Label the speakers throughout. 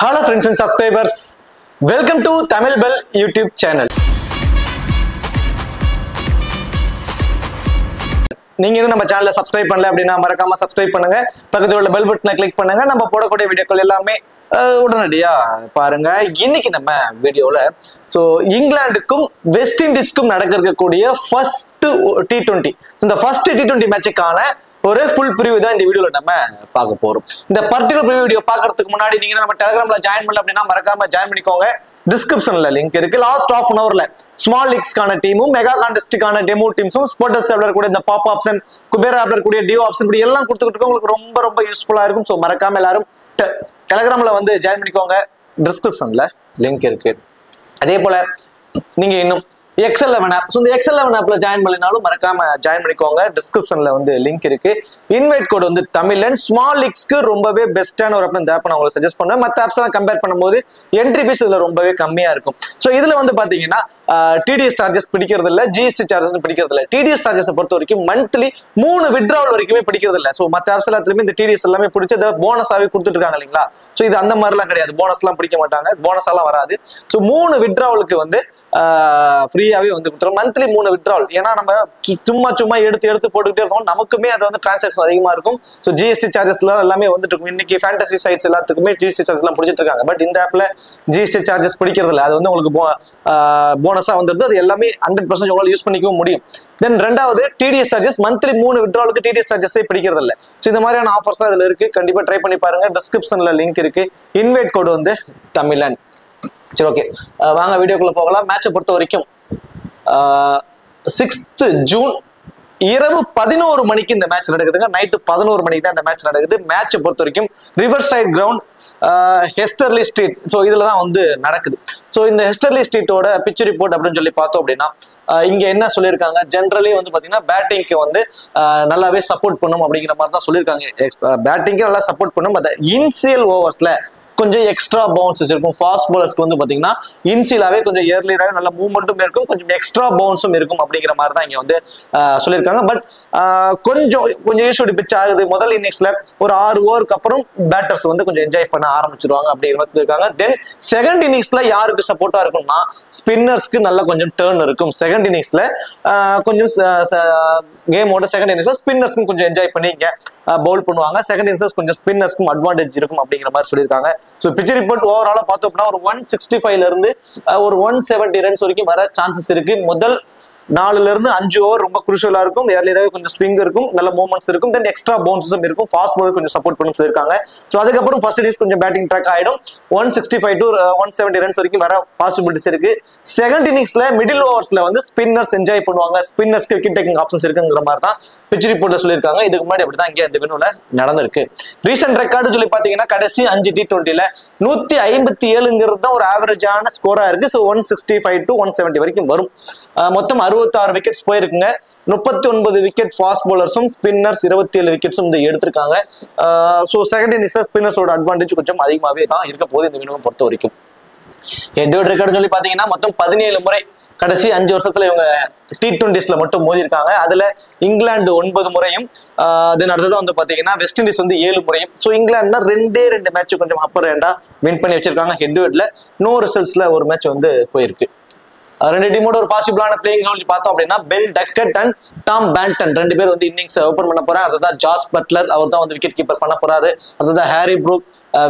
Speaker 1: Hello friends and subscribers, welcome to Tamil Bell YouTube channel. நீங்க இன்னும் நம்ம சேனலை சப்ஸ்கிரைப் பண்ணல அப்படின்னா மறக்காம சப்ஸ்கிரைப் பண்ணுங்க. பக்கத்துல உள்ள பெல் பட்டனை கிளிக் பண்ணுங்க. நம்ம போடக்கூடிய வீடியோக்கள் எல்லாமே உடனடியா பாருங்க. இன்னைக்கு நம்ம வீடியோல இங்கிலாந்துக்கும் வெஸ்ட் இண்டீஸ்க்கும் நடக்க இருக்கக்கூடிய ஃபர்ஸ்ட் T20 இந்த ஃபர்ஸ்ட் T20 மேட்சுக்கான ஒரு ஃபுல் ப்ரிவியூ தான் இந்த வீடியோல நம்ம பார்க்க போறோம். இந்த பர்டிகுலர் ப்ரிவியூ வீடியோ பார்க்கறதுக்கு முன்னாடி நீங்க நம்ம டெலிகிராம்ல ஜாயின் பண்ணல அப்படின்னா மறக்காம ஜாயின் பண்ணிக்கோங்க. டிஸ்கிரிப்ஷன்ல லிங்க் இருக்கு. லாஸ்ட் ஹாஃப் அன் ஹவர்ல ஸ்மால் லீக்ஸ்க்கான டீமும் மெகா கான்டெஸ்டுக்கான டெமோ டீம்ஸும் ஸ்போர்ட்ஸ் ஆப்ல கூட இந்த பாப் ஆப்ஷன் குபேரா ஆப்ல கூடிய டியோ ஆப்ஷன் இப்படி எல்லாம் கொடுத்துக்கிட்டு உங்களுக்கு ரொம்ப ரொம்ப யூஸ்ஃபுல்லா இருக்கும். ஸோ மறக்காம எல்லாரும் டெலிகிராம்ல வந்து ஜாயின் பண்ணிக்கோங்க. டிஸ்கிரிப்ஷன்ல லிங்க் இருக்கு. அதே போல நீங்க இன்னும் X11 ஆப் இந்த X11 ஆப்ல ஜாயின் பண்ணினாலும் மறக்காம ஜாயின் பண்ணிக்கோங்க. டிஸ்கிரிப்ஷன்ல வந்து லிங்க் இருக்கு. இன்வைட் கோட் வந்து தமிழ் அண்ட் ஸ்மால் லீக்ஸ்க்கு ரொம்பவே பெஸ்டான ஒரு ஆப். இந்த ஆப் நான் உங்களுக்கு சஜஸ்ட் பண்ணுவேன். மற்ற ஆப்ஸ் எல்லாம் கம்பேர் பண்ணும்போது என்ட்ரி ஃபீஸ் இதுல ரொம்பவே கம்மியா இருக்கும். ஸோ இதுல வந்து பாத்தீங்கன்னா டிடிஎஸ் சார்ஜஸ் பிடிக்கிறது இல்ல, ஜிஎஸ்டி சார்ஜஸ் பிடிக்கிறது இல்ல. டிடிஎஸ் சார்ஜஸ் பொறுத்த வரைக்கும் மந்த்லி 3 வித்ட்ராவல் வரைக்குமே பிடிக்கிறது இல்ல. ஸோ மற்ற ஆப்ஸ் எல்லாத்துலயுமே இந்த டிடிஎஸ் எல்லாமே பிடிச்சத போனஸாவே கொடுத்துட்டு இருக்காங்க இல்லைங்களா? ஸோ இது அந்த மாதிரிலாம் கிடையாது. போனஸ் எல்லாம் பிடிக்க மாட்டாங்க, போனஸ் எல்லாம் வராது. ஸோ 3 வித்ட்ராவலுக்கு வந்து ஃப்ரீயாவே வந்து கொடுத்துரும். Monthly 3 withdrawal. ஏன்னா நம்ம சும்மா எடுத்து போட்டுக்கிட்டே இருக்கோம். நமக்குமே அது வந்து டிரான்சாக்ஷன் அதிகமா இருக்கும். ஸோ ஜிஎஸ்டி சார்ஜஸ் எல்லாமே வந்துட்டு இருக்கும். இன்னைக்கு ஃபேண்டசி சைட்ஸ் எல்லாத்துக்குமே ஜிஎஸ்டி சார்ஜஸ் எல்லாம் பிடிச்சிட்டு இருக்காங்க. பட் இந்த ஆப்ல ஜிஎஸ்டி சார்ஜஸ் பிடிக்கிறது இல்லை. அது வந்து உங்களுக்கு போனஸா வந்துருது. அது எல்லாமே 100% உங்களால் யூஸ் பண்ணிக்கவும் முடியும். தென் ரெண்டாவது டிடிஎஸ் சார்ஜஸ் மந்த்லி 3 வித்ட்ராவலுக்கு டிடிஎஸ் சார்ஜஸே பிடிக்கிறது இல்லை. ஸோ இந்த மாதிரியான ஆஃபர்ஸ் இதுல இருக்கு. கண்டிப்பா ட்ரை பண்ணி பாருங்க. டிஸ்கிரிப்ஷன்ல லிங்க் இருக்கு. இன்வைட் கோட் வந்து தமிழன். சரி, ஓகே, வாங்க வீடியோக்குள்ள போகலாம். மேட்சை பொறுத்த வரைக்கும் 6th ஜூன் இரவு 11 மணிக்கு இந்த மேட்ச் நடக்குதுங்க. நைட்டு 11 மணிக்கு தான் இந்த மேட்ச் நடக்குது. மேட்சை பொறுத்த வரைக்கும் Riverside Ground, Chester-le-Street. So இதுல தான் வந்து நடக்குது. ஸோ இந்த ஹெஸ்டர்லி ஸ்ட்ரீட்டோட பிச் ரிப்போர்ட் அப்படின்னு சொல்லி பார்த்தோம் அப்படின்னா இங்க என்ன சொல்லியிருக்காங்க, ஜென்ரலி வந்து பாத்தீங்கன்னா பேட்டிங்க்கு வந்து நல்லாவே சப்போர்ட் பண்ணும் அப்படிங்கிற மாதிரி தான் சொல்லியிருக்காங்க. பேட்டிங்க்கு நல்லா சப்போர்ட் பண்ணும். அந்த இன்சியல் ஓவர்ஸ்ல கொஞ்சம் எக்ஸ்ட்ரா பவுன்சஸ் இருக்கும். ஃபாஸ்ட் பாலர்ஸ்க்கு வந்து பாத்தீங்கன்னா இன்சியலாவே கொஞ்சம் ஏர்லியராகவே நல்ல மூவ்மெண்ட்டும் இருக்கும், கொஞ்சம் எக்ஸ்ட்ரா பவுன்ஸும் இருக்கும் அப்படிங்கிற மாதிரி தான் இங்க வந்து சொல்லியிருக்காங்க. பட் கொஞ்சம் யூஸ்வலி பிச் ஆகுது. முதல் இன்னிங்ஸ்ல ஒரு 6 ஓவருக்கு அப்புறம் பேட்டர்ஸ் வந்து கொஞ்சம் என்ஜாய் பண்ண ஆரம்பிச்சிருவாங்க அப்படிங்கிற மாதிரி இருக்காங்க. தென் செகண்ட் இன்னிங்ஸ்ல யாருக்கு சப்போர்ட்டா இருக்கும்னா ஸ்பின்னர்ஸ்க்கு நல்ல கொஞ்சம் டேர்ன் இருக்கும். செகண்ட் இன்னிங்ஸ்ல கொஞ்சம் கேமோட செகண்ட் இன்னிங்ஸ்ல ஸ்பின்னர்ஸ்க்கும் கொஞ்சம் என்ஜாய் பண்ணி இங்க பவுல் பண்ணுவாங்க. செகண்ட் இன்னிங்ஸ் கொஞ்சம் ஸ்பின்னர்ஸ்க்கும் அட்வான்டேஜ் இருக்கும் அப்படிங்கிற மாதிரி சொல்லியிருக்காங்க. ஸோ பிச் ரிப்போர்ட் ஓவராலா பார்த்தோம் அப்படின்னா ஒரு 165ல இருந்து ஒரு 170 ரன்ஸ் வரைக்கும் வர சான்சஸ் இருக்கு. முதல் 4ல இருந்து 5 ஓவர் ரொம்ப குரூஷியலா இருக்கும். ஏர்லியராகவே கொஞ்சம் ஸ்விங் இருக்கும், நல்ல மூவ்மெண்ட்ஸ் இருக்கும். தென் எக்ஸ்ட்ரா பவுன்ஸும் இருக்கும். ஃபாஸ்ட் பாலர் கொஞ்சம் சப்போர்ட் பண்ணி சொல்லியிருக்காங்க. ஸோ அதுக்கப்புறம் ஃபர்ஸ்ட் இன்னிங்ஸ் கொஞ்சம் பேட்டிங் ட்ராக் ஆயிடும். 165 to 170 ரன்ஸ் வரைக்கும் வர பாசிபிலிட்டிஸ் இருக்கு. செகண்ட் இன்னிங்ஸ்ல மிடில் ஓவர்ஸ்ல வந்து ஸ்பின்னர்ஸ் என்ஜாய் பண்ணுவாங்க. ஸ்பின்னர்ஸ்க்கு விக்கெட் டேக்கிங் ஆப்ஷன்ஸ் இருக்குங்கிற மாதிரி தான் பிச் ரிப்போர்ட்ல சொல்லியிருக்காங்க. இதுக்கு முன்னாடி அப்படிதான் இங்கே இந்த வினோல நடந்திருக்கு. ரீசெண்ட் ரெக்கார்டு சொல்லி பாத்தீங்கன்னா கடைசி 5 T20ல 157ங்கிறது தான் ஒரு ஆவரேஜான ஸ்கோரா இருக்கு. ஸோ 165 to 170 வரைக்கும் வரும். மொத்தம் 66 விக்கெட்ஸ் போயிருக்குங்க. 39 விக்கெட் ஃபாஸ்ட் பவுலர்ஸும் ஸ்பின்னர்ஸ் 27 விக்கெட்ஸும் வந்து எடுத்திருக்காங்க. ஸோ செகண்ட் இன்னிங்ஸ்ல ஸ்பின்னர்ஸோட அட்வான்டேஜ் கொஞ்சம் அதிகமாகவே தான் இருக்க போகுது இந்த வினோவை பொறுத்த வரைக்கும். ஹெட் ரெக்கார்டு சொல்லி பாத்தீங்கன்னா மொத்தம் 17 முறை கடைசி 5 வருஷத்துல இவங்க T20ஸ்ல மட்டும் மோதி இருக்காங்க. அதுல இங்கிலாந்து 9 முறையும், தென் அடுத்ததான் வந்து பாத்தீங்கன்னா வெஸ்ட் இண்டீஸ் வந்து 7 முறையும். ஸோ இங்கிலாந்து 2 மேட்ச் கொஞ்சம் அப்பர் ஹேண்டா வின் பண்ணி வச்சிருக்காங்க. ஹெட்ல நோ ரிசல்ட்ஸ்ல ஒரு மேட்ச் வந்து போயிருக்கு. 2 டீமோட ஒரு பாசிபிளான பிளேயிங் லெவல் பார்த்தோம் அப்படின்னா pen Duckett and Tom Banton 2 பேர் வந்து இன்னிங்ஸ் ஓபன் பண்ண போறாங்க. அதுதான் ஜாஸ் பட்லர், அவர் தான் வந்து விக்கெட் கீப்பர் பண்ண போறாரு. அதுதான் Harry Brook,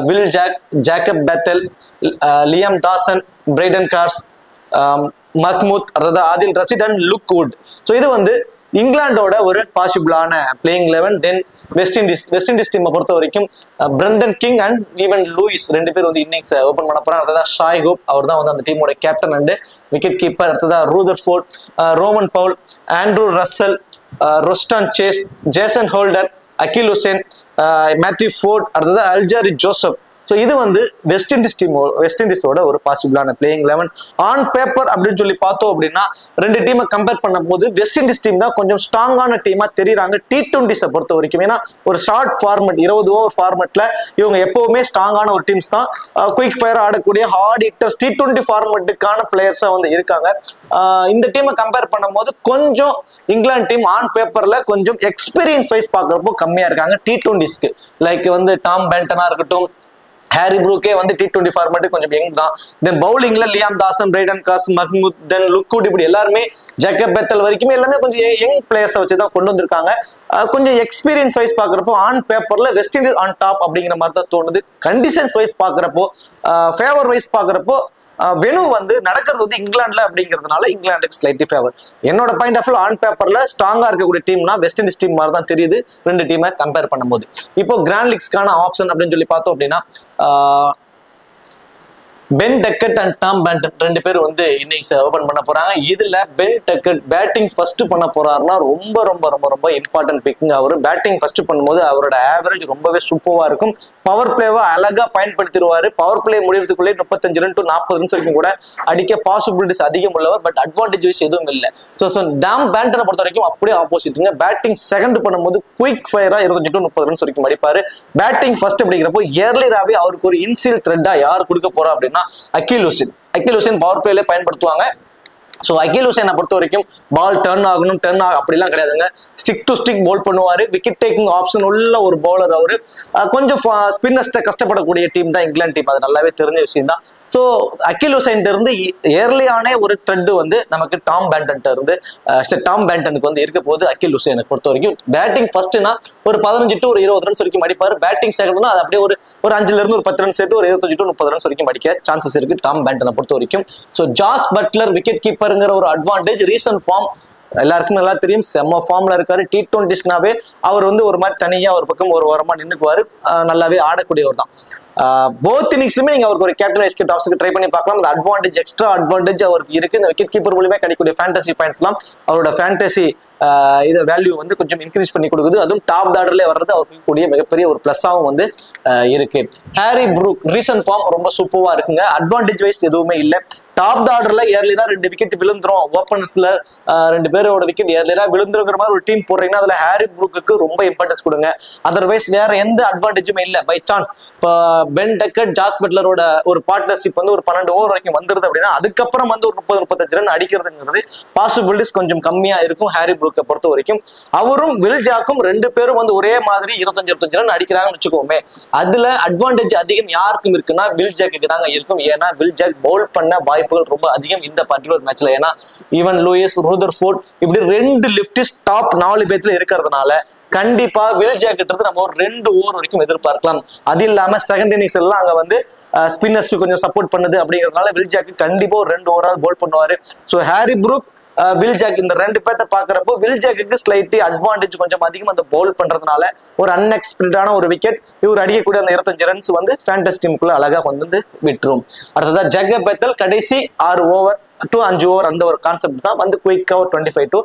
Speaker 1: Will Jacob Bethell, Liam Dawson, Brydon Carse, Mahmood, அதாவது Adil Rashid and Luke Wood. So இது வந்து இங்கிலாண்டோட ஒரு பாசிபிளான playing eleven. Then West Indies டீமை பொறுத்த வரைக்கும் Brandon King and Evin Lewis 2 பேர் வந்து இன்னிங்ஸ் ஓபன் பண்ண போறாங்க. அடுத்ததான் ஷாய் ஹோப், அவர் தான் வந்து அந்த டீமோட கேப்டன் அண்ட் விக்கெட் கீப்பர். அடுத்ததான் Rutherford, Rovman Powell, Andre Russell, Roston Chase, Jason Holder, Akeal Hosein, Matthew Forde, அடுத்ததான் அல்ஜாரி ஜோசப். ஸோ இது வந்து வெஸ்ட் இண்டீஸோட ஒரு பாசிபிளான பிளேயிங் லெவன். ஆன் பேப்பர் அப்படின்னு சொல்லி பார்த்தோம் அப்படின்னா 2 டீமை கம்பேர் பண்ணும் போது வெஸ்ட் இண்டீஸ் டீம் தான் கொஞ்சம் ஸ்ட்ராங்கான டீமா தெரியுறாங்க T20ஸை பொறுத்த வரைக்கும். ஏன்னா ஒரு ஷார்ட் ஃபார்மெட் 20 ஓவர் ஃபார்மெட்ல இவங்க எப்பவுமே ஸ்ட்ராங்கான ஒரு டீம்ஸ் தான். குயிக் ஃபயர் ஆடக்கூடிய ஹார்ட் ஹிட்டர்ஸ் T20 ஃபார்மெட்டுக்கான பிளேயர்ஸா வந்து இருக்காங்க. இந்த டீமை கம்பேர் பண்ணும் போது கொஞ்சம் இங்கிலாந்து டீம் ஆன் பேப்பர்ல கொஞ்சம் எக்ஸ்பீரியன்ஸ் வைஸ் பார்க்கறப்போ கம்மியா இருக்காங்க T20ஸ்க்கு. லைக் வந்து டாம் பேண்டனா இருக்கட்டும், ஹாரி ப்ரூக்கே வந்து T20 ஃபார்மேட் கொஞ்சம் யங் தான். தென் பவுலிங்ல லியாம் தாசன், பிரைடன் காஸ், மஹ்மூத், தென் லுக்குட், இப்படி எல்லாருமே ஜக்கப் பெத்தல் வரைக்குமே எல்லாமே கொஞ்சம் யங் பிளேயர்ஸை வச்சு தான் கொண்டு வந்திருக்காங்க. கொஞ்சம் எக்ஸ்பீரியன்ஸ் வைஸ் பாக்குறப்போ ஆன் பேப்பர்ல வெஸ்ட் இண்டீஸ் ஆன் டாப் அப்படிங்கிற மாதிரி தான் தோணுது. கண்டிஷன்ஸ் வைஸ் பாக்குறப்போ, ஃபேவர் வைஸ் பாக்குறப்போ வெனு வந்து நடக்கிறது வந்து இங்கிலாந்துல அப்படிங்கிறதுனால இங்கிலாந்துக்கு ஸ்லைட்லி ஃபேவர். என்னோட பாயிண்ட் ஆஃப் வியூ ஆன் பேப்பர்ல ஸ்ட்ராங்கா இருக்கக்கூடிய டீம்னா வெஸ்ட் இண்டீஸ் டீம் மாதிரி தான் தெரியுது ரெண்டு டீமை கம்பேர் பண்ணும்போது. இப்போ கிராண்ட் லீக்ஸ்க்கான ஆப்ஷன் அப்படின்னு சொல்லி பார்த்தோம் அப்படின்னா Ben Duckett and Tom Banton ரெண்டு பேர் வந்து இன்னிங்ஸ் ஓபன் பண்ண போறாங்க. இதுல பென் டெக்கட் பேட்டிங் ஃபர்ஸ்ட் பண்ண போறாருன்னா ரொம்ப ரொம்ப ரொம்ப ரொம்ப இம்பார்ட்டன்ட் பிக்கிங். அவரு பேட்டிங் ஃபர்ஸ்ட் பண்ணும்போது அவரோட ஆவரேஜ் ரொம்பவே சூப்பரா இருக்கும். பவர் பிளேவை அழகா பயன்படுத்திடுவாரு. பவர் பிளே முடியறதுக்குள்ளே 35 ரன் டு 40 ரன்ஸ் வரைக்கும் கூட அடிக்க பாசிபிலிட்டிஸ் அதிகம் உள்ளவர். பட் அட்வான்டேஜ் வைஸ் எதுவும் இல்லை. ஸோ டாம் பேண்டனை பொறுத்த வரைக்கும் அப்படியே ஆப்போசிட்டுங்க. பேட்டிங் செகண்ட் பண்ணும்போது குயிக் ஃபயரா 25 டு 30 ரன்ஸ் வரைக்கும் அடிப்பாரு. பேட்டிங் ஃபர்ஸ்ட் அப்படிங்கிறப்போ இயர்லியராகவே அவருக்கு ஒரு இன்சில் த்ரெட்டா யார் கொடுக்க போறா அப்படின்னா அகில் ஹுசைன் பவர் பிளேல பயன்படுத்துவாங்க. ஸோ அகில் ஹுசைனை பொறுத்த வரைக்கும் பால் டர்ன் ஆகணும், அப்படிலாம் கிடையாதுங்க. ஸ்டிக் டு ஸ்டிக் போல் பண்ணுவாரு. விக்கெட் டேக்கிங் ஆப்ஷன் உள்ள ஒரு பவுலர் அவரு. கொஞ்சம் ஸ்பின்னர்ஸ்ட கஷ்டப்படக்கூடிய டீம் தான் இங்கிலாந்து டீம், அது நல்லாவே தெரிஞ்ச விஷயம் தான். ஸோ அகில் ஹுசைன் இருந்து ஏர்லியான ஒரு ட்ரெண்ட் வந்து நமக்கு டாம் பேண்டனுக்கு வந்து இருக்க போது. அகில் ஹுசைனை பொறுத்த வரைக்கும் பேட்டிங் ஃபர்ஸ்ட்னா ஒரு 15 டு 20 ரன்ஸ் வரைக்கும் அடிப்பாரு. பேட்டிங் செகண்ட்னா அது அப்படியே ஒரு 5ல இருந்து ஒரு 10 ரன் சேர்த்து ஒரு 25 டு 30 ரன்ஸ் வரைக்கும் அடிக்க சான்சஸ் இருக்கு டாம் பேண்டனை பொறுத்த வரைக்கும். ஸோ ஜாஸ் பட்லர் விக்கெட் கீப்பருங்கிற ஒரு அட்வான்டேஜ், ரீசன்ட் ஃபார்ம் எல்லாருக்கும் நல்லா தெரியும், செம்ம ஃபார்ம்ல இருக்காரு. T20ஸ்னாவே அவர் வந்து ஒரு மாதிரி தனியா ஒரு பக்கம் ஒரு ஓரமா நின்னுக்குவாரு. நல்லாவே ஆடக்கூடியவர் தான். போத் இன்னிங்ஸ்லுமே நீங்க அவருக்கு ஒரு கேப்டன் வைஸ் கேப்டன் ஆப்ஷனுக்கு ட்ரை பண்ணி பார்க்கலாம். அந்த அட்வான்டேஜ், எக்ஸ்ட்ரா அட்வான்டேஜ் அவருக்கு இருக்கு. இந்த விக்கெட் கீப்பர் மூலமே கிடைக்கக்கூடிய ஃபேண்டசி பாயிண்ட்ஸ் எல்லாம் அவரோட ஃபேண்டசி இதை வேல்யூ வந்து கொஞ்சம் இன்க்ரீஸ் பண்ணி கொடுக்குது. அதுவும் டாப் ஆர்டர்ல வர்றது அவருக்கு கூடிய மிகப்பெரிய ஒரு பிளஸ்ஸாகவும் வந்து இருக்கு. ஹாரி ப்ரூக் ரீசன்ட் ஃபார்ம் ரொம்ப சூப்பரா இருக்குங்க. அட்வான்டேஜ் வைஸ் எதுவுமே இல்லை. டாப் ஆர்டர்ல ஏர்லியா 2 விக்கெட் விழுந்துரும், ஓப்பனர்ஸ்ல 2 பேரோட விக்கெட் ஏர்லியா விழுந்துருங்கிற மாதிரி ஒரு டீம் போடுறீங்கன்னா அதுல ஹாரி ப்ரூக்கு ரொம்ப இம்பார்ட்டன்ஸ் கொடுங்க. அதர்வைஸ் வேற எந்த அட்வான்டேஜுமே இல்லை. பை சான்ஸ் இப்போ பென் டெக்கட், ஜாஸ் பட்லரோட ஒரு பார்ட்னர்ஷிப் வந்து ஒரு 12 ஓவர் வரைக்கும் வந்துருது அப்படின்னா அதுக்கப்புறம் வந்து ஒரு 30-35 ரன் அடிக்கிறதுங்கிறது பாசிபிலிட்டிஸ் கொஞ்சம் கம்மியா இருக்கும் ஹாரி ப்ரூக்கை பொறுத்த வரைக்கும். அவரும் வில் ஜாக்கும் 2 பேரும் வந்து ஒரே மாதிரி 25 ரன் அடிக்கிறாங்கன்னு வச்சுக்கோமே, அதுல அட்வான்டேஜ் அதிகம் யாருக்கும் இருக்குன்னா வில் ஜாக்கு தாங்க இருக்கும். ஏன்னா வில் ஜாக் பவுல் பண்ண வாய்ப்புகள் ரொம்ப அதிகம் இந்த பர்டிகுலர் மேட்ச்ல. ஏன்னா ஈவன் லூயிஸ், ரூதர்ஃபோர்ட் இப்படி 2 லெஃப்டிஸ்ட் டாப் 4 பேத்துல இருக்கிறதுனால கண்டிப்பா வில் ஜாக்கிட்ட நம்ம ஒரு 2 ஓவர் வரைக்கும் எதிர்பார்க்கலாம். அது இல்லாம செகண்ட் இன்னிங்ஸ் எல்லாம் அங்க வந்து ஸ்பின்னர்ஸ்க்கு கொஞ்சம் சப்போர்ட் பண்ணுது அப்படிங்கிறதுனால வில் ஜாக்கு கண்டிப்பா ஒரு 2 ஓவரால் போல் பண்ணுவாரு. So Harry Brook, Will Jacks இந்த 2 பேர்த்த பாக்குறப்போ வில் ஜாக்கு ஸ்லைட்லி அட்வான்டேஜ் கொஞ்சம் அதிகம் அந்த பவுல் பண்றதுனால ஒரு அன்எக்ஸ்பெக்டடான ஒரு விக்கெட் இவர் அடிக்கக்கூடிய அந்த 25 ரன்ஸ் வந்து ஃபேண்டசி டீமுக்குள்ள அழகா வந்து விட்டுரும். அடுத்ததா ஜக்கப் பெத்தல் கடைசி 6 ஓவர் டு 5 ஓவர் அந்த ஒரு கான்செப்ட் தான் வந்து குயிக்கா ஒரு 25 டு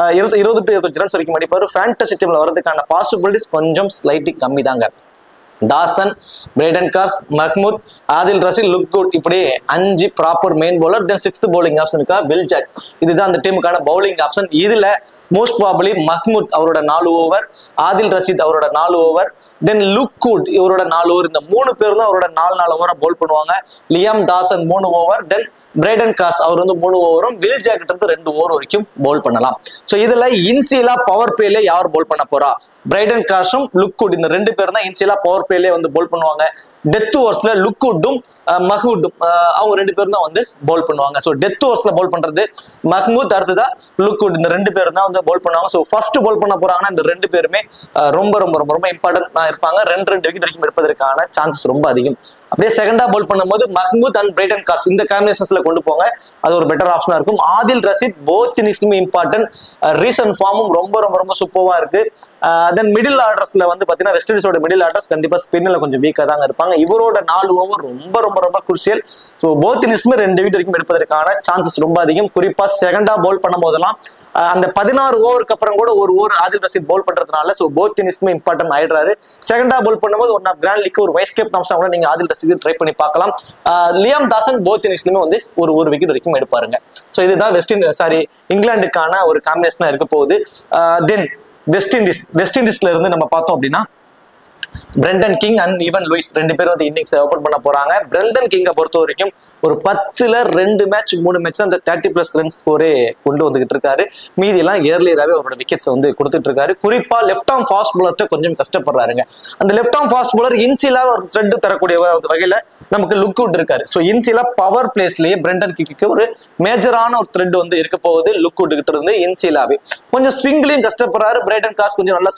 Speaker 1: 25 ரன்ஸ் வரைக்கும் அடிப்பாரு. ஃபேண்டசி டீம்ல வரதுக்கான பாசிபிலிட்டிஸ் கொஞ்சம் ஸ்லைட்லி கம்மி தாங்க. Dawson, Brydon Carse, Mahmood, Adil Rashid, Luke Wood இப்படி 5 proper main bowler. Then 6th bowling ஆப்ஷனுக்கா வில் ஜாக். இதுதான் அந்த டீமுக்கான பவுலிங் ஆப்ஷன். இதுல மோஸ்ட் ப்ராபபிலி மஹ்மூத் அவரோட 4 ஓவர், ஆதில் ரஷீத் அவரோட 4 ஓவர், தென் லுக்குட் இவரோட 4 ஓவர். இந்த 3 பேர் தான் அவரோட 4 ஓவரா பவுல் பண்ணுவாங்க. லியாம் தாசன் 3 ஓவர், தென் பிரைடன் காஸ் அவர் வந்து 3 ஓவரும், வில் ஜாக் 2 ஓவர் வரைக்கும் பவுல் பண்ணலாம். ஸோ இதுல இன்சியலா பவர் பிளேல யார் பவுல் பண்ண போறா? பிரைடன் காஸும் லுக்குட் இந்த 2 பேர் தான் இன்சியலா பவர் பிளேல வந்து பவுல் பண்ணுவாங்க. டெத் ஓவர்ஸ்ல லுக்குட்டும் மஹ்மூடும் அவங்க 2 பேரும் தான் வந்து பவுல் பண்ணுவாங்க. ஸோ டெத் ஓவர்ஸ்ல பவுல் பண்றது மஹ்மூத், அடுத்ததா லுக்குட், இந்த 2 பேரும் தான் வந்து பவுல் பண்ணுவாங்க. ஸோ ஃபர்ஸ்ட் பவுல் பண்ண போறாங்கன்னா இந்த 2 பேருமே ரொம்ப ரொம்ப ரொம்ப ரொம்ப இம்பார்ட்டன்ட் இருப்பாங்க. 2 விக்கெட் வரைக்கும் எடுப்பதற்கான சான்சஸ் ரொம்ப அதிகம். அப்படியே செகண்டா பவுல் பண்ணும்போது மஹ்மூத் அண்ட் பிரைடன் காஸ் இந்த காம்பினேஷன்ஸ்ல கொண்டு போங்க, அது ஒரு பெட்டர் ஆப்ஷனா இருக்கும். ஆதில் ரஷீத் போத் இன்னிங்ஸ்லுமே இம்பார்ட்டன்ட். ரீசன்ட் ஃபார்மும் ரொம்ப ரொம்ப ரொம்ப சூப்பரா இருக்கு. தென் மிடில் ஆர்டர்ஸ்ல வந்து பாத்தீங்கன்னா வெஸ்ட் இண்டீஸோட மிடில் ஆர்டர்ஸ் கண்டிப்பா ஸ்பின்ல கொஞ்சம் வீக்கா தாங்க இருப்பாங்க. இவரோட 4 ஓவர் ரொம்ப ரொம்ப ரொம்ப குருசியல். ஸோ போத் இன்னிங்ஸ்லுமே 2 விக்கெட் வரைக்கும் எடுப்பதற்கான சான்சஸ் ரொம்ப அதிகம். குறிப்பா செகண்டா பவுல் பண்ணும் போதெல்லாம் அந்த 16 ஓவருக்கு அப்புறம் கூட ஒரு ஓவர் ஆதில் ரஷீத் பவுல் பண்றதுனால ஸோ போத் இன்னிங்ஸ்லுமே இம்பார்ட்டன்ட் ஆயிடுறாரு. செகண்டா பவுல் பண்ணும்போது ஒன் ஆஃப் கிராண்ட் லீக் ஒரு வைஸ் கேப்டன் ஆப்ஷன் கூட நீங்க ஆதில் ரஷீத் ட்ரை பண்ணி பார்க்கலாம். லியாம் தாசன் போத் இன்னிங்ஸ்லுமே வந்து ஒரு விக்கெட் வரைக்கும் எடுப்பாருங்க. ஸோ இதுதான் இங்கிலாந்துக்கான ஒரு காம்பினேஷனா இருக்க போகுது. தென் வெஸ்ட் இண்டீஸ்ல இருந்து நம்ம பார்த்தோம் அப்படின்னா Brandon King and Evin Lewis ரெண்டு பேரும் வந்து இன்னிங்ஸ் ஓபன் பண்ண போறாங்க. பிரெண்டன் கிங்கை பொறுத்த வரைக்கும் ஒரு 10ல 2 மேட்ச் 3 மேட்ச் அந்த 30+ ரன் ஸ்கோரே கொண்டு வந்துகிட்டு இருக்காரு. மீதி எல்லாம் ஏர்லியராகவே அவரோட விக்கெட்ஸ் வந்து கொடுத்துட்டு இருக்காரு. குறிப்பா லெஃப்ட் ஆர்ம் ஃபாஸ்ட் பவுலர்ட்ட கொஞ்சம் கஷ்டப்படுறாருங்க. அந்த லெஃப்ட் ஆர்ம் ஃபாஸ்ட் பவுலர் இன்சிலா ஒரு த்ரெட் தரக்கூடிய வகையில நமக்கு லுக் அவுட் இருக்காரு. ஸோ இன்சிலா பவர் பிளேஸ்லயே பிரெண்டன் கிங்க்கு ஒரு மேஜரான ஒரு த்ரெட் வந்து இருக்க போகுது. லுக் அவுட் கிட்ட இருந்து இன்சிலாவே கொஞ்சம் ஸ்விங்லையும் கஷ்டப்படுறாரு. பிரைடன் காஸ் கொஞ்சம் நல்லா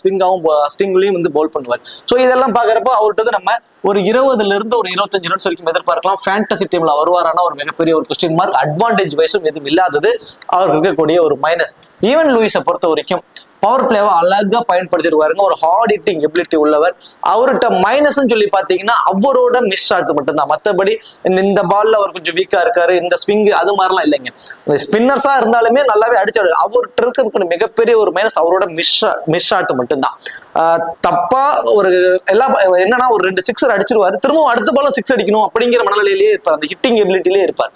Speaker 1: ஸ்விங்லையும் வந்து பவுல் பண்ணுவார். ஸோ இதெல்லாம் பாக்குறப்ப அவர்கிட்ட நம்ம ஒரு 20ல இருந்து ஒரு 25 ரன்ஸ் வரைக்கும் எதிர்பார்க்கலாம். ஃபேண்டசி டீம்ல வருவாரான ஒரு மிகப்பெரிய ஒரு கொஸ்டின் மார்க். அட்வான்டேஜ் வைஸும் எதுவும் இல்லாதது அவருக்கு இருக்கக்கூடிய ஒரு மைனஸ். ஈவன் லூயிஸை பொறுத்த வரைக்கும் பவர் பிளேவை அழகா பயன்படுத்திடுவாருங்க. ஒரு ஹார்ட் ஹிட்டிங் எபிலிட்டி உள்ளவர். அவர்கிட்ட மைனஸ் சொல்லி பாத்தீங்கன்னா அவரோட மிஸ் ஷாட் மட்டும்தான். மற்றபடி இந்த பால்ல அவர் கொஞ்சம் வீக்கா இருக்காரு. இந்த ஸ்விங் அது மாதிரிலாம் இல்லைங்க. ஸ்பின்னர்ஸா இருந்தாலுமே நல்லாவே அடிச்சாடு. அவர்கிட்ட இருக்கிற மிகப்பெரிய ஒரு மைனஸ் அவரோட மிஸ் ஷாட் மட்டும்தான். தப்பா ஒரு எல்லாம் என்னன்னா ஒரு 2 சிக்ஸர் அடிச்சிருவாரு. திரும்பவும் அடுத்த பாலும் 6 அடிக்கணும் அப்படிங்கிற மனநிலையிலேயே இருப்பார். அந்த ஹிட்டிங் எபிலிட்டிலேயே இருப்பார்.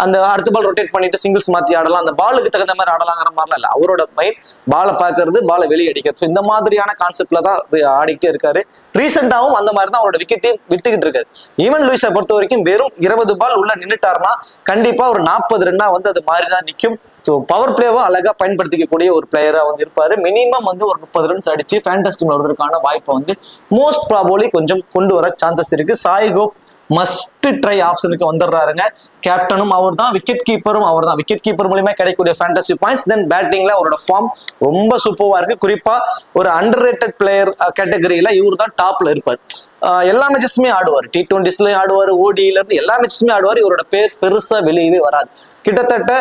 Speaker 1: அந்த அடுத்த பால் ரொட்டேட் பண்ணிட்டு சிங்கிள்ஸ் மாத்தி ஆடலாம். அந்த பாலுக்கு தகுந்த மாதிரி ஆடலாங்கிற மாதிரிலாம் இல்ல. அவரோட மைண்ட் பாலை பாக்குறது, பாலை வெளியே அடிக்கிறது. இந்த மாதிரியான கான்செப்ட்ல தான் ஆடிக்கிட்டே இருக்காரு. ரீசெண்டாவும் அந்த மாதிரி தான் அவரோட விக்கெட்டையும் விட்டுக்கிட்டு இருக்காரு. ஈவன் லூயிஸை பொறுத்த வரைக்கும் வெறும் 20 பால் உள்ள நின்றுட்டாருன்னா கண்டிப்பா ஒரு 40 ரன்னா வந்து அது மாதிரிதான் நிற்கும். ஸோ பவர் பிளேவா அழகா பயன்படுத்திக்கக்கூடிய ஒரு பிளேயரா வந்து இருப்பாரு. மினிமம் வந்து ஒரு 30 ரன்ஸ் அடிச்சு ஃபேண்டசி டீம்ல வருவதற்கான வாய்ப்பை வந்து மோஸ்ட் ப்ராபபிலி கொஞ்சம் கொண்டு வர சான்சஸ் இருக்கு. சாய் கோப் மஸ்ட் ட்ரை ஆப்ஷனுக்கு வந்துடுறாருங்க. கேப்டனும் அவர் தான், விக்கெட் கீப்பரும் அவர் தான். விக்கெட் கீப்பர் மூலமா கிடைக்கக்கூடிய ஃபேண்டசி பாயிண்ட்ஸ். தென் பேட்டிங்ல அவரோட ஃபார்ம் ரொம்ப சூப்பரா இருக்கு. குறிப்பா ஒரு அண்டர் ரேட்டட் பிளேயர் கேட்டகரியில இவர் தான் டாப்ல இருப்பார். எல்லா மேட்சஸுமே ஆடுவார். T20ஸ்லயும் ஆடுவார், ODIல இருந்து எல்லா மேட்சஸுமே ஆடுவார். இவரோட பேர் பெருசா வெளியவே வராது. கிட்டத்தட்ட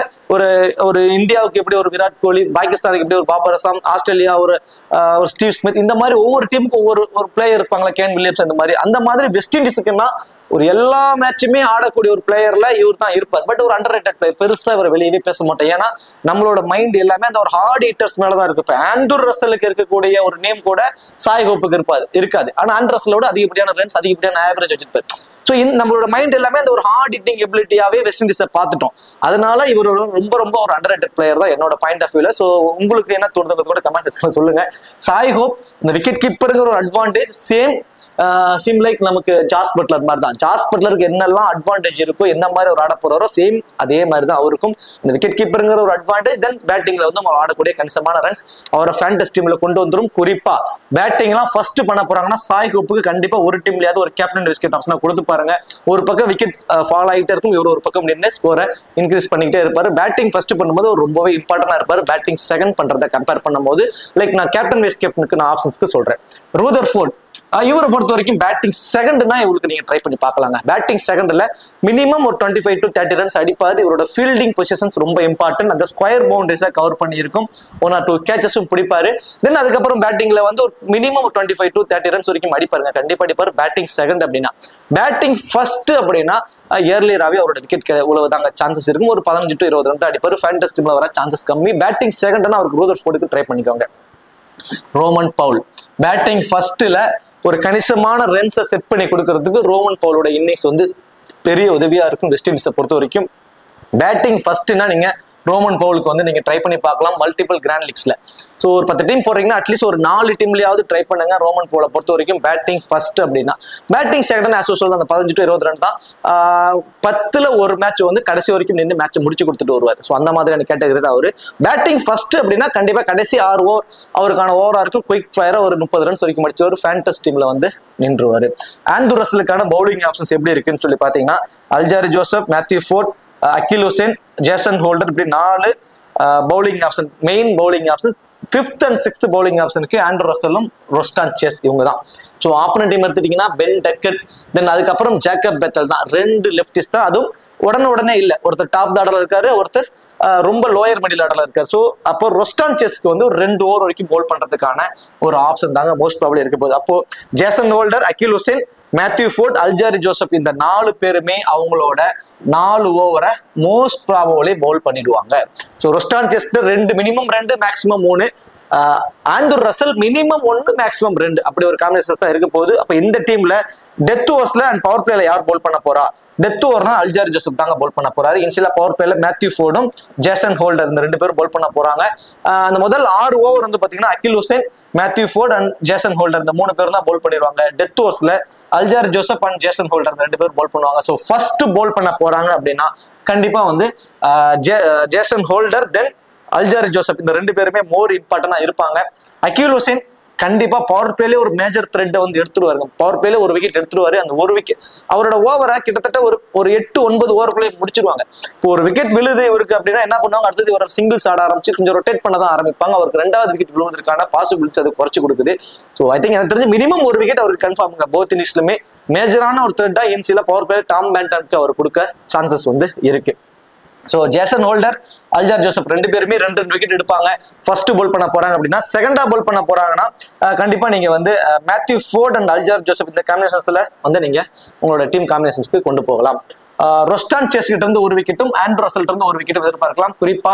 Speaker 1: ஒரு இந்தியாவுக்கு எப்படி ஒரு விராட் கோலி, பாகிஸ்தானுக்கு எப்படி ஒரு பாபர் அசாம், ஆஸ்திரேலியா ஒரு ஸ்டீவ் ஸ்மித், இந்த மாதிரி ஒவ்வொரு டீமுக்கு ஒரு பிளேயர் இருப்பாங்களா, கேன் வில்லியம்ஸ், அந்த மாதிரி வெஸ்ட் இண்டீஸுக்குன்னா ஒரு எல்லா மேட்சுமே ஆடக்கூடிய ஒரு பிளேயர்ல இவர் தான் இருப்பார். பட் ஒரு அண்டர் ரேட்டட் பிளேயர், பெருசா இவர் வெளியவே பேச மாட்டேன். ஏன்னா நம்மளோட மைண்ட் எல்லாமே அந்த ஒரு ஹார்ட் ஹிட்டர்ஸ் மேலதான் இருக்கு. இப்ப ஆண்ட்ரூ ரசலுக்கு இருக்கக்கூடிய ஒரு நேம் கூட சாய் கோப்புக்கு இருக்காது. ஆனா ஆண்ட்ரூ ரசலோட அதிகப்படியான ரன்ஸ், அதிகப்படியான ஆவரேஜ் வச்சிருப்பாரு. ஸோ நம்மளோட மைண்ட் எல்லாமே அந்த ஒரு ஹார்ட் ஹிட்டிங் எபிலிட்டியாவே வெஸ்ட் இண்டீஸை பார்த்துட்டோம். அதனால இவரோட ரொம்ப ரொம்ப ஒரு அண்டர் ரேட்டட் பிளேயர் தான் என்னோட பாயிண்ட் ஆஃப் வியூல. ஸோ உங்களுக்கு என்ன தோணுது கூட கமெண்ட் செக்ஷன்ல சொல்லுங்க. சாய் ஹோப் இந்த விக்கெட் கீப்பருங்கிற ஒரு அட்வான்டேஜ் சேம் லைக் நமக்கு ஜாஸ் பட்லர் மாதிரி தான். ஜாஸ் பட்லருக்கு என்னெல்லாம் அட்வான்டேஜ் இருக்கோ, என்ன மாதிரி ஒரு ஆட போறாரோ சேம் அதே மாதிரி தான் அவருக்கும் இந்த விக்கெட் கீப்பருங்கிற ஒரு அட்வான்டேஜ். தென் பேட்டிங்ல வந்து அவர் ஆடக்கூடிய கணிசமான ரன்ஸ் அவரை ஃபேண்டசி டீம்ல கொண்டு வந்துடும். குறிப்பா பேட்டிங் எல்லாம் ஃபர்ஸ்ட் பண்ண போறாங்கன்னா சாய் கோப்புக்கு கண்டிப்பா ஒரு டீம்லயாவது ஒரு கேப்டன் விக்கெட் ஆப்ஷனா கொடுத்து பாருங்க. ஒரு பக்கம் விக்கெட் ஃபால் ஆகிட்டே இருக்கும், இவர் ஒரு பக்கம் நின்று ஸ்கோரை இன்க்ரீஸ் பண்ணிக்கிட்டே இருப்பாரு. பேட்டிங் ஃபர்ஸ்ட் பண்ணும்போது ரொம்பவே இம்பார்ட்டன்டா இருப்பாரு. பேட்டிங் செகண்ட் பண்றதை கம்பேர் பண்ணும்போது லைக் நான் கேப்டன் வைஸ் கேப்டனுக்கு நான் ஆப்ஷன்ஸ்க்கு சொல்றேன். ரூதர்ஃபோர்ட் இவரை பொறுத்த வரைக்கும் பேட்டிங் செகண்ட் தான் இவருக்கு நீங்க ட்ரை பண்ணி பார்க்கலாங்க. பேட்டிங் செகண்ட்ல மினிமம் ஒரு 25 to 30 ரன்ஸ் அடிப்பாரு. இவரோட ஃபீல்டிங் பொசிஷன்ஸ் ரொம்ப இம்பார்ட்டன்ட். அந்த ஸ்கொயர் பவுண்டரிஸை கவர் பண்ணி இருக்கும். 1 or 2 கேச்சஸும் பிடிப்பாரு. தென் அதுக்கப்புறம் பேட்டிங்ல வந்து ஒரு மினிமம் 25 to 30 ரன்ஸ் வரைக்கும் அடிப்பாருங்க. கண்டிப்பா அடிப்பாரு பேட்டிங் செகண்ட். அப்படின்னா பேட்டிங் ஃபர்ஸ்ட் அப்படின்னா இயர்லியராகவே அவரோட விக்கெட் உழவுதாங்க சான்சஸ் இருக்கும். ஒரு 15 to 20 ரன் அடிப்பாரு. ஃபேண்டசி டீம்ல வர சான்சஸ் கம்மி. பேட்டிங் செகண்ட்னா அவருக்கு ரூதர்ஃபோர்டுக்கு ட்ரை பண்ணிக்கோங்க. ரோமன் பவுல் பேட்டிங் ஃபர்ஸ்ட்ல ஒரு கணிசமான ரன்ஸை செட் பண்ணி கொடுக்கறதுக்கு ரோமன் பவுலோட இன்னிங்ஸ் வந்து பெரிய உதவியா இருக்கும் வெஸ்ட் இண்டீஸை பொறுத்த வரைக்கும். பேட்டிங் ஃபர்ஸ்ட்னா நீங்க ரோமன் பவுலுக்கு வந்து நீங்க ட்ரை பண்ணி பார்க்கலாம் மல்டிபிள் கிராண்ட் லீக்ஸ்ல. ஸோ ஒரு 10 டீம் போறீங்கன்னா அட்லீஸ்ட் ஒரு 4 டீம்லயாவது ட்ரை பண்ணுங்க ரோமன் பவுலை பொறுத்த வரைக்கும். பேட்டிங் ஃபர்ஸ்ட் அப்படின்னா பேட்டிங் செகண்ட் ஆஸ் யூசுவல் அந்த 15 to 20 ரன் தான். 10ல ஒரு மேட்ச் வந்து கடைசி வரைக்கும் நின்று மேட்ச் முடிச்சு கொடுத்துட்டு வருவார். ஸோ அந்த மாதிரியான கேட்டகரி தான் அவரு. பேட்டிங் ஃபர்ஸ்ட் அப்படின்னா கண்டிப்பா கடைசி 6 ஓவர் அவருக்கான ஓவரா இருக்கும். குயிக் ஃபயரா ஒரு 30 ரன்ஸ் வரைக்கும் முடிச்சு ஒரு ஃபேண்டசி டீம்ல வந்து நின்றுவாரு. ஆண்ட்ரூ ரசலுக்கான பவுலிங் ஆப்ஷன்ஸ் எப்படி இருக்குன்னு சொல்லி பாத்தீங்கன்னா Alzarri Joseph, Matthew Forde, Akeal Hosein, Jason Holder, இப்படி 4 bowling option, main bowling options. 5th and 6th bowling ஆப்ஷனுக்கு ஆண்ட்ரூ ரசலும் ரோஸ்டான் சேஸ் இவங்க தான். ஸோ ஆப்போனன்ட் டீம் எடுத்துட்டீங்கன்னா பென் டக்கட், தென் அதுக்கப்புறம் ஜேக்கப் பெத்தல் தான். 2 லெப்டிஸ்ட் தான். அதுவும் உடனே இல்லை. ஒருத்தர் டாப் ஆர்டர்ல இருக்காரு, ஒருத்தர் ரொம்ப லோயர் மிடில் ஆர்டர்ல இருக்காரு. ஸோ அப்போ ரொஸ்டான் செஸ்க்கு வந்து ஒரு 2 ஓவர் வரைக்கும் போல் பண்றதுக்கான ஒரு ஆப்ஷன் தாங்க மோஸ்ட் ப்ராபபிளி இருக்க போகுது. அப்போ Jason Holder, Akeal Hosein, Matthew Forde, Alzarri Joseph இந்த 4 பேருமே அவங்களோட 4 ஓவரை மோஸ்ட் ப்ராபபிளி பவுல் பண்ணிடுவாங்க. ஸோ ரொஸ்டான் செஸ்க்கு 2 minimum 2 maximum 3 Andre Russell minimum 1 maximum 2 அப்படி ஒரு காம்பினேஷன் தான் இருக்க போகுது. அப்ப இந்த டீம்ல டெத் ஓவர்ஸ்ல அண்ட் பவர் பிளேல யார் போல் பண்ண போறா? டெத் ஓவர்னா அல்ஜாரி ஜோசப் தாங்க போல் பண்ண போறாரு. இன்சியலா பவர் பிளேல மேத்யூ ஃபோர்டும் ஜேசன் ஹோல்டர் இந்த 2 பேரும் போல் பண்ண போறாங்க. அந்த முதல் 6 ஓவர் வந்து பாத்தீங்கன்னா Akeal Hosein, Matthew Forde and Jason Holder இந்த 3 பேரும் தான் போல் பண்ணிடுவாங்க. டெத் ஓவர்ஸ்ல Alzarri Joseph and Jason Holder இந்த 2 பேரும் போல் பண்ணுவாங்க. ஸோ ஃபர்ஸ்ட் போல் பண்ண போறாங்க அப்படின்னா கண்டிப்பா வந்து ஜேசன் ஹோல்டர் தென் அல்ஜாரி ஜோசப் இந்த 2 பேருமே மோர் இம்பார்ட்டன்டா இருப்பாங்க. அகில் ஹுசைன் கண்டிப்பா பவர் பிளேல ஒரு மேஜர் த்ரெட் வந்து எடுத்துருவாரு. பவர் பிளேல ஒரு விக்கெட் எடுத்துருவாரு. அந்த ஒரு விக்கெட் அவரோட ஓவரா கிட்டத்தட்ட ஒரு 8-9 ஓவருக்குள்ளே முடிச்சிருவாங்க. இப்போ ஒரு விக்கெட் விழுது இவருக்கு அப்படின்னா என்ன பண்ணுவாங்க, அடுத்தது ஒரு சிங்கிள்ஸ் ஆட ஆரம்பிச்சு கொஞ்சம் ரொட்டேட் பண்ண தான் ஆரம்பிப்பாங்க. அவருக்கு 2வது விக்கெட் விழுவதற்கான பாசிபிலிட்டிஸ் அது குறைச்சு கொடுக்குது. ஸோ ஐ திங்க் எனக்கு தெரிஞ்சு மினிமம் ஒரு விக்கெட் அவருக்கு கன்ஃபார்ம். போத் இன்னிங்ஸ்லுமே மேஜரான ஒரு த்ரெட்டா இன்சியலா பவர் பிளே டாம் பேண்டனுக்கு அவர் கொடுக்க சான்சஸ் வந்து இருக்கு. So Jason holder, Alzarri Joseph 2 பேருமே 2 விக்கெட் எடுப்பாங்க. ஃபர்ஸ்ட் போல் பண்ண போறாங்க அப்படின்னா, செகண்டா போல் பண்ண போறாங்கன்னா கண்டிப்பா நீங்க வந்து Matthew Forde and Alzarri Joseph இந்த காம்பினேஷன்ஸ்ல வந்து நீங்க உங்களோட டீம் காம்பினேஷன்ஸ்க்கு கொண்டு போகலாம். ரொஸ்டான் சேஸ் கிட்ட இருந்து ஒரு விக்கெட்டும் ஆண்ட்ரூ ரசல் இருந்து ஒரு விக்கெட்டும் எதிர்பார்க்கலாம். குறிப்பா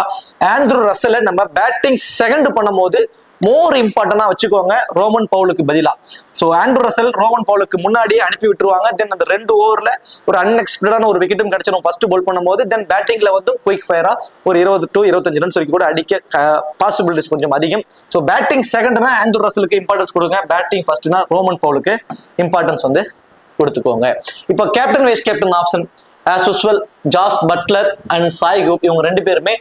Speaker 1: ஆண்ட்ரூ ரசலை நம்ம பேட்டிங் செகண்ட் பண்ணும்போது மோர் இம்பார்ட்டன்டா வச்சுக்கோங்க ரோமன் பவுலுக்கு பதிலா. ஸோ ஆண்ட்ரூ ரசல் ரோமன் பவுலுக்கு முன்னாடியே அனுப்பி விட்டுருவாங்க. தென் அந்த 2 ஓவர்ல ஒரு அன்எக்ஸ்பெக்டடான ஒரு விக்கெட்டும் கிடைச்சிடும் ஃபர்ஸ்ட் போல் பண்ணும்போது. தென் பேட்டிங்ல வந்து குயிக் ஃபயரா ஒரு 20 to 25 ரன்ஸ் வரைக்கும் கூட அடிக்க பாசிபிலிட்டிஸ் கொஞ்சம் அதிகம். ஸோ பேட்டிங் செகண்ட்னா ஆண்ட்ரூ ரசலுக்கு இம்பார்ட்டன்ஸ் கொடுங்க, பேட்டிங் ஃபர்ஸ்ட்னா ரோமன் பவுலுக்கு இம்பார்ட்டன்ஸ் வந்து கொடுத்துக்கோங்க. இப்போ captain vice captain option as usual Jos Buttler and Shai Hope இவங்க 2 பேருமே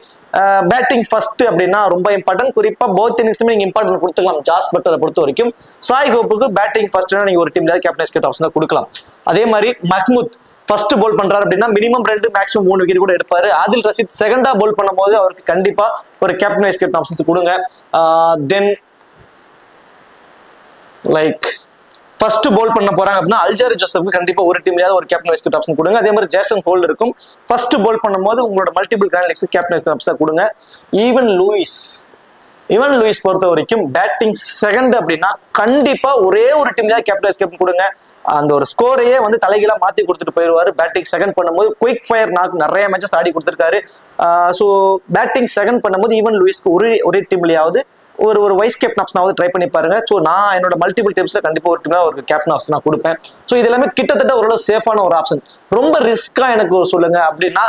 Speaker 1: பேட்டிங் ஃபர்ஸ்ட் அப்படின்னா ரொம்ப இம்பார்ட்டன்ட். குறிப்பா போத் இன்னிங்ஸுமே நீங்க இம்பார்ட்டன்ட் கொடுத்துக்கலாம். ஜாஸ் பட்லரை பொறுத்த வரைக்கும் சாய் கோப்புக்கு பேட்டிங் ஃபர்ஸ்ட்னா நீங்க ஒரு டீம்ல கேப்டன் வைஸ் கேப்டன் ஆப்ஷன் கொடுக்கலாம். அதே மாதிரி மஹ்மூத் ஃபர்ஸ்ட் போல் பண்றாரு அப்படின்னா மினிமம் 2 மேக்ஸிமம் 3 விக்கெட் கூட எடுப்பாரு. ஆதில் ரஷீத் செகண்டா போல் பண்ணும்போது அவருக்கு கண்டிப்பா ஒரு கேப்டன் வைஸ் கேப்டன் ஆப்ஷன்ஸ் கொடுங்க. தென் லைக் ஃபர்ஸ்ட் போல் பண்ண போறாங்க அப்படின்னா அல்ஜாரி ஜோசப்க்கு கண்டிப்பா ஒரு டீம்லயாவது ஒரு கேப்டன் வைஸ் கேப்டன் ஆப்ஷன் கொடுங்க. அதே மாதிரி ஜேசன் ஹோல்டர் இருக்கும் ஃபர்ஸ்ட் போல் பண்ணும்போது உங்களோட multiple grand leagues captain vice option கொடுங்க. ஈவன் லூயிஸ் பொறுத்த வரைக்கும் பேட்டிங் செகண்ட் அப்படின்னா கண்டிப்பா ஒரே ஒரு டீம்லயாவது கேப்டன் வைஸ் கேப்டன் கொடுங்க. அந்த ஒரு ஸ்கோரையே வந்து தலைகீழா மாத்தி கொடுத்துட்டு போயிருவாரு. பேட்டிங் செகண்ட் பண்ணும்போது குயிக் ஃபயர் நாக் நிறைய மேட்சஸ் ஆடி கொடுத்துருக்காரு. ஸோ பேட்டிங் செகண்ட் பண்ணும்போது ஈவன் லூயிஸ்க்கு ஒரே டீம்லயாவது ஒரு வைஸ் கேப்டன் ஆப்ஷனாவது ட்ரை பண்ணி பாருங்க. ஸோ நான் என்னோட மல்டிபிள் டீம்ஸ்ல கண்டிப்பா ஒரு டீம்ல ஒரு கேப்டன் ஆப்ஷன் நான் கொடுப்பேன். ஸோ இது எல்லாமே கிட்டத்தட்ட ஓரளவு சேஃபான ஒரு ஆப்ஷன். ரொம்ப ரிஸ்கா எனக்கு சொல்லுங்க அப்படின்னா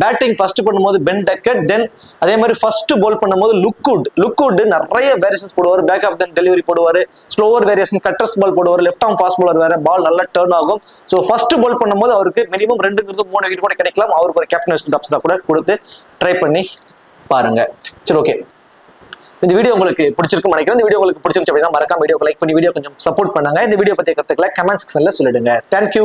Speaker 1: பேட்டிங் ஃபர்ஸ்ட் பண்ணும்போது பென் டெக்கட், தென் அதே மாதிரி ஃபர்ஸ்ட் போல் பண்ணும்போது லுக்வுட் நிறைய வேரியேஷன்ஸ் போடுவார். பேக் ஆஃப் தென் டெலிவரி போடுவார், ஸ்லோவர் வேரியேஷன், கட்டர்ஸ் பால் போடுவார், லெஃப்ட் ஆர்ம் ஃபாஸ்ட் பாலர் வேற, பால் நல்லா டர்ன் ஆகும். ஸோ ஃபர்ஸ்ட் போல் பண்ணும்போது அவருக்கு மினிமம் 2 3 விக்கெட் கூட கிடைக்கலாம். அவருக்கு ஒரு கேப்டன் வைஸ் கேப்டன் ஆப்ஷன் கூட கொடுத்து ட்ரை பண்ணி பாருங்க. சரி, ஓகே. இந்த வீடியோ உங்களுக்கு பிடிச்சிருக்கும் நினைக்கிறேன். இந்த வீடியோ உங்களுக்கு பிடிச்சிருந்துச்சு அப்படின்னா மறக்காம வீடியோக்கு லைக் பண்ணி வீடியோ கொஞ்சம் சப்போர்ட் பண்ணுங்க. இந்த வீடியோ பத்தி கருத்துக்களை கமெண்ட் செக்ஷன்ல சொல்லிடுங்க. தேங்க்யூ.